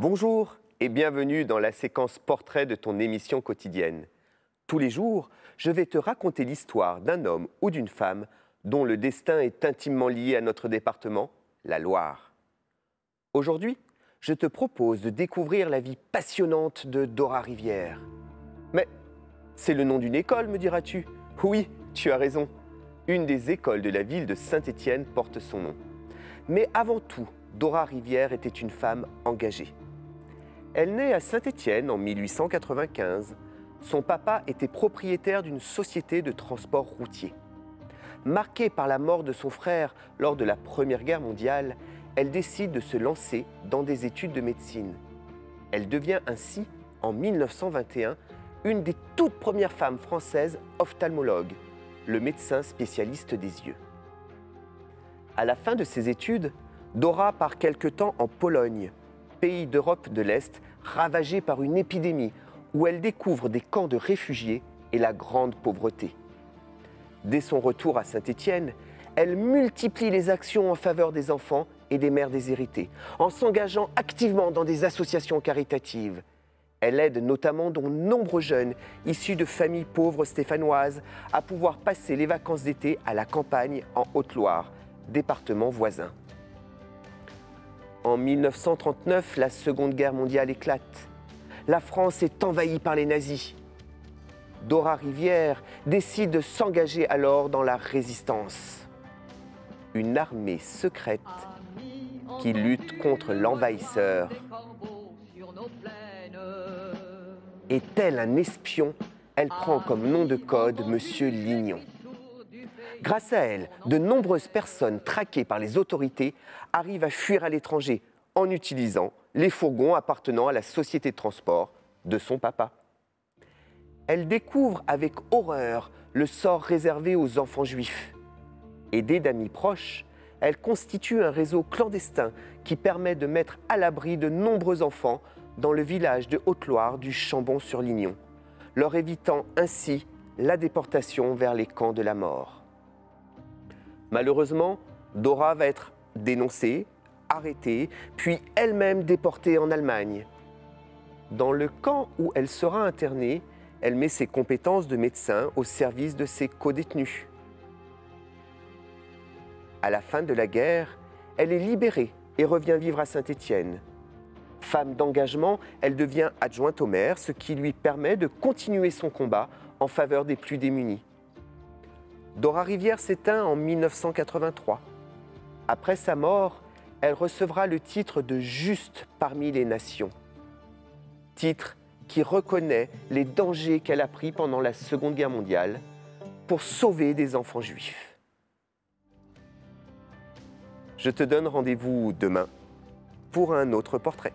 Bonjour et bienvenue dans la séquence portrait de ton émission quotidienne. Tous les jours, je vais te raconter l'histoire d'un homme ou d'une femme dont le destin est intimement lié à notre département, la Loire. Aujourd'hui, je te propose de découvrir la vie passionnante de Dora Rivière. Mais c'est le nom d'une école, me diras-tu? Oui, tu as raison. Une des écoles de la ville de Saint-Étienne porte son nom. Mais avant tout, Dora Rivière était une femme engagée. Elle naît à Saint-Étienne en 1895. Son papa était propriétaire d'une société de transport routier. Marquée par la mort de son frère lors de la Première Guerre mondiale, elle décide de se lancer dans des études de médecine. Elle devient ainsi, en 1921, une des toutes premières femmes françaises ophtalmologues, le médecin spécialiste des yeux. À la fin de ses études, Dora part quelque temps en Pologne, pays d'Europe de l'Est ravagé par une épidémie où elle découvre des camps de réfugiés et la grande pauvreté. Dès son retour à Saint-Étienne, elle multiplie les actions en faveur des enfants et des mères déshéritées, en s'engageant activement dans des associations caritatives. Elle aide notamment de nombreux jeunes issus de familles pauvres stéphanoises à pouvoir passer les vacances d'été à la campagne en Haute-Loire, département voisin. En 1939, la Seconde Guerre mondiale éclate. La France est envahie par les nazis. Dora Rivière décide de s'engager alors dans la résistance. Une armée secrète qui lutte contre l'envahisseur. Et tel un espion, elle prend comme nom de code Monsieur Lignon. Grâce à elle, de nombreuses personnes traquées par les autorités arrivent à fuir à l'étranger en utilisant les fourgons appartenant à la société de transport de son papa. Elle découvre avec horreur le sort réservé aux enfants juifs. Aidée d'amis proches, elle constitue un réseau clandestin qui permet de mettre à l'abri de nombreux enfants dans le village de Haute-Loire du Chambon-sur-Lignon, leur évitant ainsi la déportation vers les camps de la mort. Malheureusement, Dora va être dénoncée, arrêtée, puis elle-même déportée en Allemagne. Dans le camp où elle sera internée, elle met ses compétences de médecin au service de ses codétenus. À la fin de la guerre, elle est libérée et revient vivre à Saint-Étienne. Femme d'engagement, elle devient adjointe au maire, ce qui lui permet de continuer son combat en faveur des plus démunis. Dora Rivière s'éteint en 1983. Après sa mort, elle recevra le titre de Juste parmi les nations. Titre qui reconnaît les dangers qu'elle a pris pendant la Seconde Guerre mondiale pour sauver des enfants juifs. Je te donne rendez-vous demain pour un autre portrait.